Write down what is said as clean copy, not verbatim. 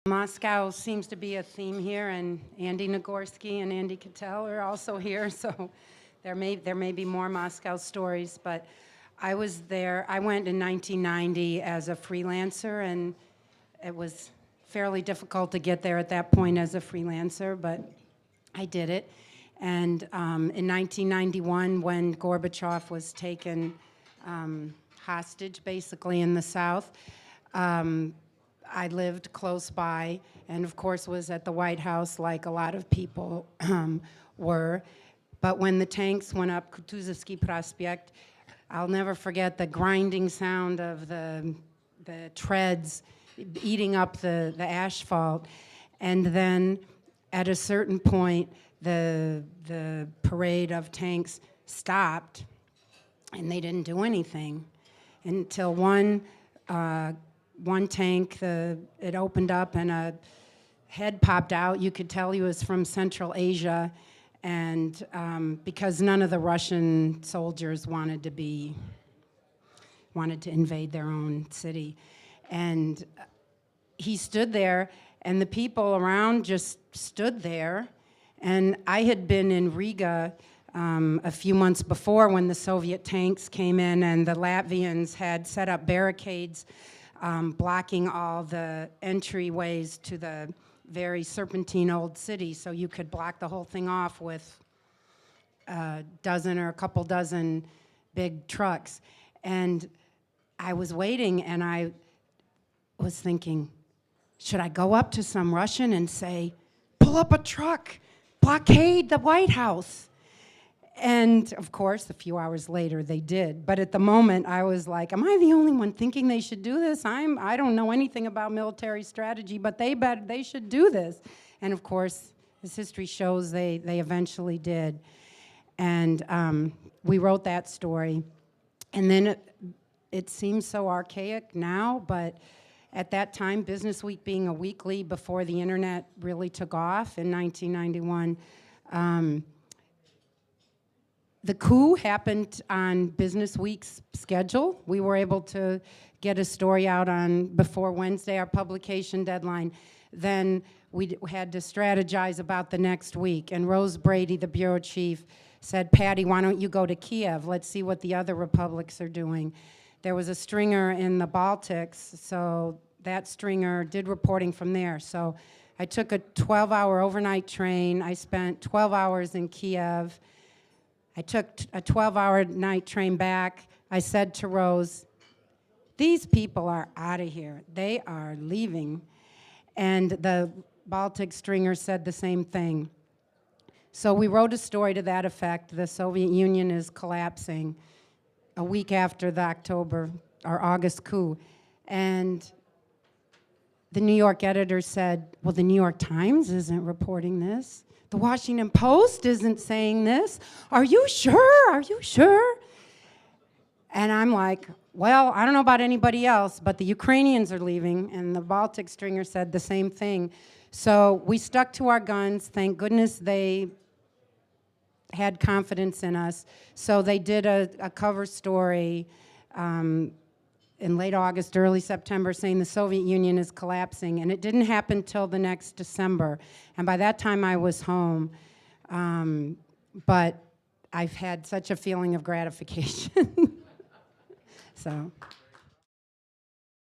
Moscow seems to be a theme here, and Andy Nagorsky and Andy Cattell are also here, so there may be more Moscow stories, but I was there. I went in 1990 as a freelancer, and it was fairly difficult to get there at that point as a freelancer, but I did it. And in 1991, when Gorbachev was taken hostage, basically, in the South, I lived close by and, of course, was at the White House like a lot of people were. But when the tanks went up Kutuzovsky Prospect, I'll never forget the grinding sound of the treads eating up the asphalt. And then at a certain point, the parade of tanks stopped, and they didn't do anything until one tank, it opened up and a head popped out. You could tell he was from Central Asia, and because none of the Russian soldiers wanted to invade their own city. And he stood there, and the people around just stood there. And I had been in Riga a few months before when the Soviet tanks came in, and the Latvians had set up barricades blocking all the entryways to the very serpentine old city, so you could block the whole thing off with a dozen or a couple dozen big trucks. And I was waiting, and I was thinking, should I go up to some Russian and say, pull up a truck, blockade the White House? And of course, a few hours later, they did. But at the moment, I was like, am I the only one thinking they should do this? I don't know anything about military strategy, but they should do this. And of course, as history shows, they eventually did. And we wrote that story. And then it seems so archaic now, but at that time, Business Week being a weekly before the internet really took off in 1991, the coup happened on Business Week's schedule. We were able to get a story out before Wednesday, our publication deadline. Then we had to strategize about the next week. And Rose Brady, the bureau chief, said, Patty, why don't you go to Kiev? Let's see what the other republics are doing. There was a stringer in the Baltics, so that stringer did reporting from there. So I took a 12-hour overnight train. I spent 12 hours in Kiev. I took a 12-hour night train back. I said to Rose, these people are out of here. They are leaving. And the Baltic stringer said the same thing. So we wrote a story to that effect. The Soviet Union is collapsing a week after the August coup. And the New York editor said, well, the New York Times isn't reporting this. The Washington Post isn't saying this. Are you sure? Are you sure? And I'm like, well, I don't know about anybody else, but the Ukrainians are leaving, and the Baltic stringer said the same thing. So we stuck to our guns. Thank goodness they had confidence in us. So they did a cover story in late August, early September, saying the Soviet Union is collapsing, and it didn't happen till the next December. And by that time, I was home. But I've had such a feeling of gratification. So.